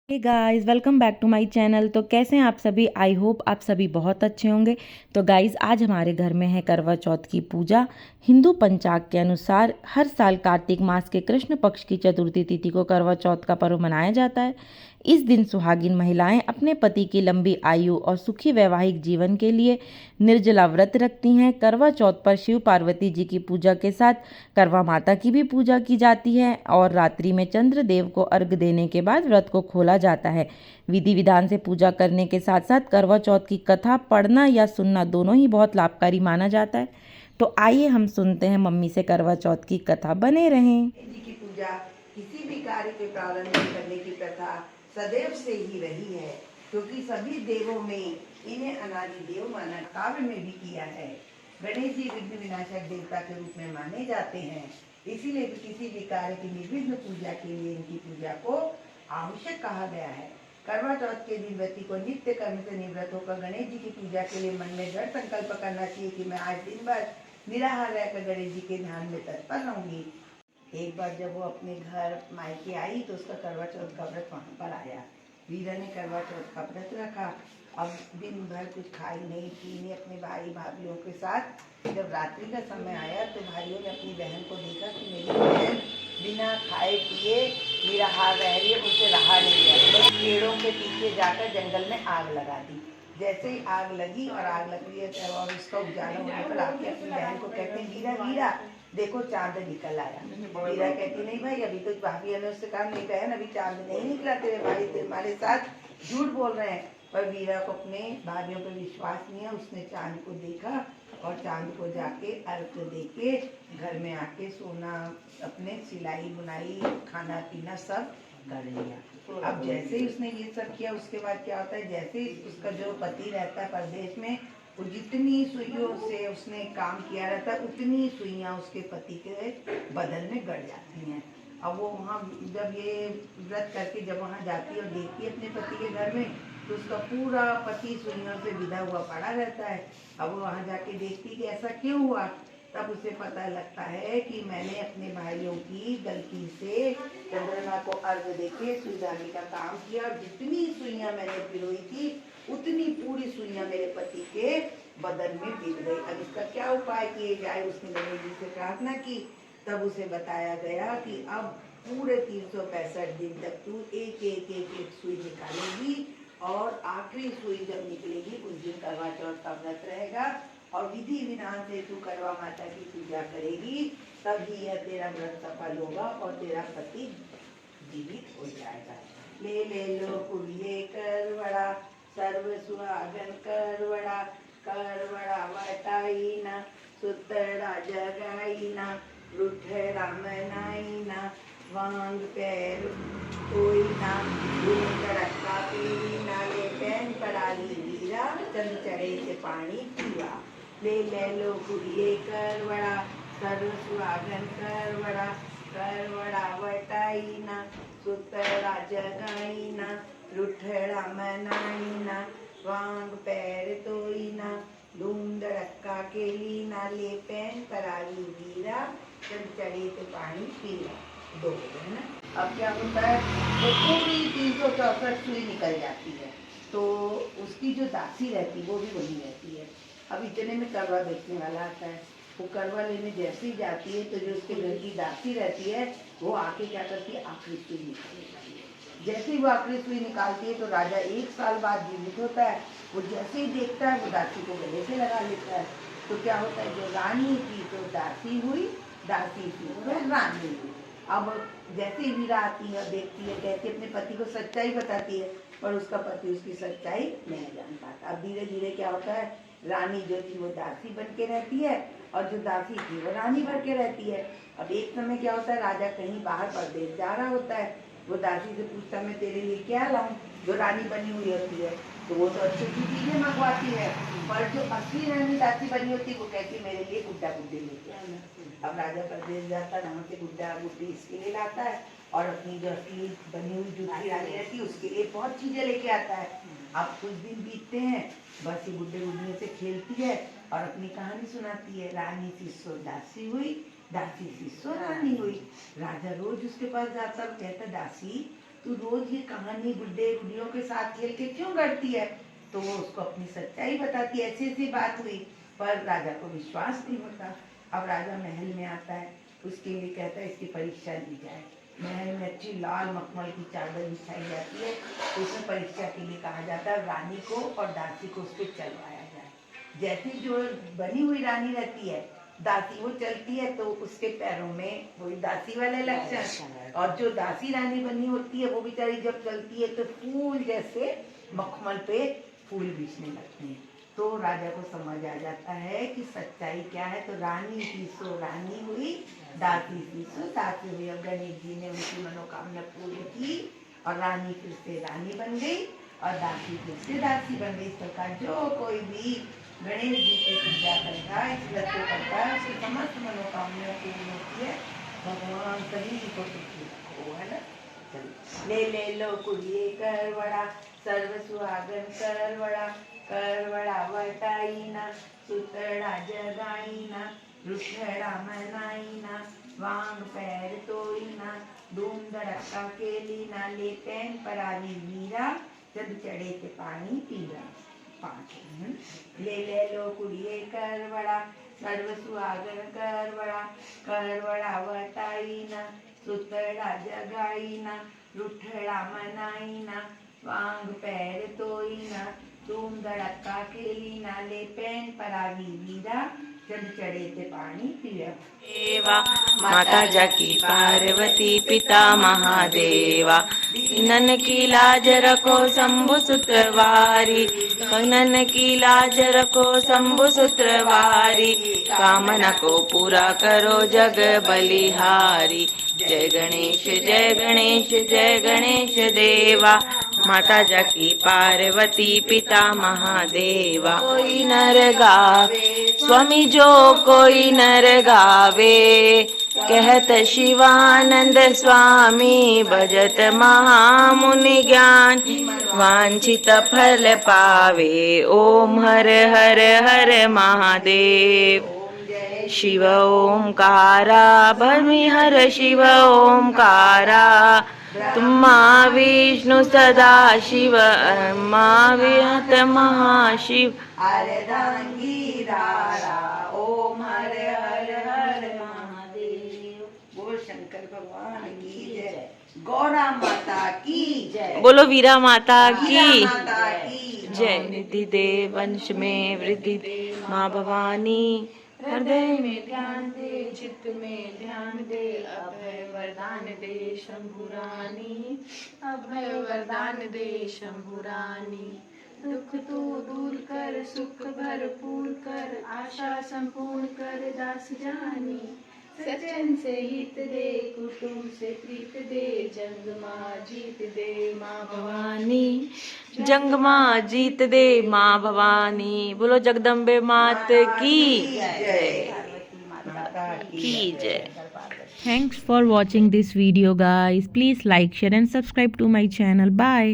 Hey guys, welcome back to my channel. तो कैसे हैं आप सभी? आई होप आप सभी बहुत अच्छे होंगे। तो गाइस, आज हमारे घर में है करवा चौथ की पूजा। हिंदू पंचांग के अनुसार हर साल कार्तिक मास के कृष्ण पक्ष की चतुर्थी तिथि को करवा चौथ का पर्व मनाया जाता है। इस दिन सुहागिन महिलाएं अपने पति की लंबी आयु और सुखी वैवाहिक जीवन के लिए निर्जला व्रत रखती हैं। करवा चौथ पर शिव पार्वती जी की पूजा के साथ करवा माता की भी पूजा की जाती है और रात्रि में चंद्र देव को अर्घ देने के बाद व्रत को खोला जाता है। विधि विधान से पूजा करने के साथ साथ करवा चौथ की कथा पढ़ना या सुनना दोनों ही बहुत लाभकारी माना जाता है। तो आइए हम सुनते हैं मम्मी से करवा चौथ की कथा। बने रहें। जी की पूजा किसी भी कार्य के प्रारंभ करने की प्रथा सदैव से ही रही है, क्योंकि सभी देवों में इन्हें अनादि देव माना काव्य में भी किया है। गणेश जी विघ्न विनाशक देवता के रूप में माने जाते हैं, इसीलिए किसी भी कार्य की निर्विघ्न पूजा के लिए इनकी पूजा को आवश्यक कहा गया है। करवा चौथ के दिन व्यक्ति को नित्य कर्म से निवृत्त होकर गणेश जी की पूजा के लिए मन में दृढ़ संकल्प करना चाहिए कि मैं आज दिन भर निराहार रहकर गणेश जी के ध्यान में तत्पर रहूंगी। एक बार जब वो अपने घर मायके आई तो उसका करवा चौथ का व्रत वहाँ पर आया। वीरा ने करवा चौथ का व्रत रखा। अब दिन भर कुछ खाई नहीं पी नहीं, अपने भाई भाभीियों के साथ जब रात्रि का समय आया तो भाइयों ने अपनी बहन को देखा कि मेरी बहन बिना खाए पिए निराहार रह रही है, उनसे रहा नहीं गया। तो पेड़ों के पीछे जाकर जंगल में आग लगा दी। जैसे ही आग लगी और आग लग रही है और उसका उजाला होने पर आके अपनी बहन को कहते हैं, वीरा वीरा देखो चांद निकल आया। वीरा कहती नहीं भाई, अभी तो भाभी ने उससे कहा नहीं बहन अभी चांद नहीं निकला, तेरे भाई तुम्हारे साथ झूठ बोल रहे हैं। पर वीरा को अपने भाइयों पर विश्वास नहीं है। उसने चांद को देखा और चांद को जाके अर्घ देके घर में आके सोना, अपने सिलाई बुनाई खाना पीना सब कर लिया। अब जैसे ही उसने ये सब किया उसके बाद क्या होता है, जैसे ही उसका जो पति रहता है परदेश में, वो जितनी सुइयों से उसने काम किया रहता है उतनी सुइयां उसके पति के बदन में गड़ जाती हैं। अब वो वहाँ जब ये व्रत करके जब वहाँ जाती है और देखती है अपने पति के घर में, तो उसका पूरा पति सुइयों से विधा हुआ पड़ा रहता है। अब वो वहाँ जाके देखती कि ऐसा क्यों हुआ, तब उसे पता लगता है कि मैंने अपने भाइयों की गलती से चंद्रमा को अर्घ देके सुई धागे का काम किया और जितनी सुइयां मैंने पिरोई थी उतनी पूरी सुइयां मेरे पति के बदन में बिक गई। अब इसका क्या उपाय किए जाए, उसने गणेश जी से प्रार्थना की। तब उसे बताया गया कि अब पूरे 365 दिन तक तू एक एक एक एक सुई निकालेगी और आखिरी सुई जब निकलेगी उस दिन करवा चौथ का व्रत रहेगा और विधि विधान से तू करवा माता की पूजा करेगी, तभी यह तेरा व्रत सफल होगा और तेरा पति जीवित हो जाएगा। ले ले लो कुड़िए करवड़ा, सर्व सुहागन करवड़ा, करवड़ा वटाईना, सुतड़ा जगाईना, रुठड़ा मनाईना, वांग पैर धोईना, कड़का पीना, ले पैन पड़ाली वीरा, चंद चढ़े से पानी पीवा। ले ले लो कुड़िए करवड़ा, सर्व सुहागन करवड़ा, करवड़ा वटाईना, सुतड़ा जगाईना, रुठड़ा मनाईना, वांग पैर धोईना, धूम धड़क्का के लीना, ले पैन कराली वीरा, चंद चढ़े से पानी पीना। दो है ना। अब क्या होता है, तो पूरी 364 सुई निकल जाती है, तो उसकी जो दासी रहती है वो भी वही रहती है। अब इतने में करवा बेचने वाला आता है, वो करवा लेने जैसे ही जाती है तो जो उसके घर की दासी रहती है वो आके क्या करती है, आखिरी सुई निकालती है। जैसे ही वो आखिरी सुई निकालती है तो राजा 1 साल बाद जीवित होता है। वो जैसे ही देखता है वो दासी को गले से लगा लेता है। तो क्या होता है, जो रानी थी तो दासी हुई, दासी थी तो रानी हुई। अब जैसे ही वीरा आती है देखती है, कहती है अपने पति को सच्चाई बताती है, पर उसका पति उसकी सच्चाई नहीं जान पाता। अब धीरे धीरे क्या होता है, रानी जो थी वो दासी बन के रहती है और जो दासी थी वो रानी बन के रहती है। अब एक समय क्या होता है, राजा कहीं बाहर परदेश जा रहा होता है, वो दासी से पूछता मैं तेरे लिए क्या लाऊं, जो रानी बनी हुई होती है तो वो तो अच्छी अच्छी चीजें मंगवाती है, पर जो असली रानी दासी बनी होती है वो कहती मेरे लिए गुड्डा गुड्डी लेके आना। अब राजा परदेश जाता है, वहाँ से गुड्डा गुड्डी इसके लिए लाता है और अपनी जो असली बनी हुई जूठी रानी रहती है उसके लिए बहुत चीजें लेके आता है। अब कुछ दिन बीतते हैं, बस ये गुड्डे गुड्डियों से खेलती है और अपनी कहानी सुनाती है, रानी शिष्यो दासी हुई, दासी शिष्यो रानी हुई। राजा रोज उसके पास जाता और कहता दासी तू रोज ये कहानी बुड्ढे बुढ़ियों के साथ खेल के क्यों करती है? तो वो उसको अपनी सच्चाई बताती, ऐसी ऐसी बात हुई। पर राजा को विश्वास नहीं होता। अब राजा महल में आता है, उसके लिए कहता है इसकी परीक्षा ली जाए। महल में अच्छी लाल मखमल की चादर बिछाई जाती है, तो उसमें परीक्षा के लिए कहा जाता है रानी को और दासी को उस पर चलवाया जाए। जैसी जो बनी हुई रानी रहती है, दासी वो चलती है तो उसके पैरों में वही दासी वाले लक्षण, और जो दासी रानी बनी होती है वो बेचारी जब चलती है तो फूल जैसे मखमल पे फूल बिछने लगते हैं। तो राजा को समझ आ जाता है कि सच्चाई क्या है। तो रानी की सो रानी हुई, दासी की सो दासी हुई। अब गणेश जी ने उनकी मनोकामना पूरी की और रानी फिर से रानी बन गई और दासी फिर से दासी बन गई। इस प्रकार जो कोई भी गणेश जी की पूजा करता है, इस व्रत को करता है, उसकी समस्त मनोकामना पूरी होती है। भगवान सभी को सुखी रखो, है ना। ले लो कुड़िए करवड़ा, सर्व सुहागन करवड़ा, करवड़ा वटाईना, सुतड़ा जगाईना, रुखड़ा मनाईना, वांग पैर तोईना, धूम धड़का केलीना, ले पैन परावी वीरा, जब चढ़े ते पानी पीरा। ले लो कुड़िए करवड़ा, सर्व सुहागन करवड़ा, करवड़ा वटाईना, सुतड़ा जगाईना, रुठड़ा मनाईना, वांग पैर तोईना, धूम धड़का खेलीना, ले पैन परावी वीरा, जब चढ़े ते पानी पिया। देवा माता जाकी पार्वती पिता महादेवा, नन की लाज रखो शंभु सुत्रवारी, नन की लाज रखो शंभु सुत्रवारी, कामना को पूरा करो जग बलिहारी। जय गणेश जय गणेश जय गणेश देवा, माता जाकी पार्वती पिता महादेवा। कोई नर गावे स्वामी जो कोई नर गावे, कहत शिवानंद स्वामी भजत महामुनि ज्ञान, वांछित फल पावे। ओम हर हर हर महादेव। शिव ओंकारा भस्मी हर शिव ओंकारा, तुम्हा विष्णु सदा शिव विहत महाशिव। अर्धांगी रारा, ओम हर हर हर महादेव। बोल शंकर भगवान की जय, गौरा माता की जय, बोलो वीरा माता की माता की जय। निधि दे वंश में वृद्धि दे माँ भवानी, हृदय में ध्यान दे चित्त में ध्यान दे, अभय वरदान दे शंभुरानी, अभय वरदान दे शंभुरानी। दुख तू दूर कर सुख भरपूर कर, आशा संपूर्ण कर दास जानी, सज्जन से हित दे कुटुंब से प्रीत दे, जंग माँ जीत दे माँ भवानी, जंग माँ जीत दे माँ भवानी। बोलो जगदम्बे मात की जय की जय। Thanks for watching this video guys. Please like, share and subscribe to my channel. Bye.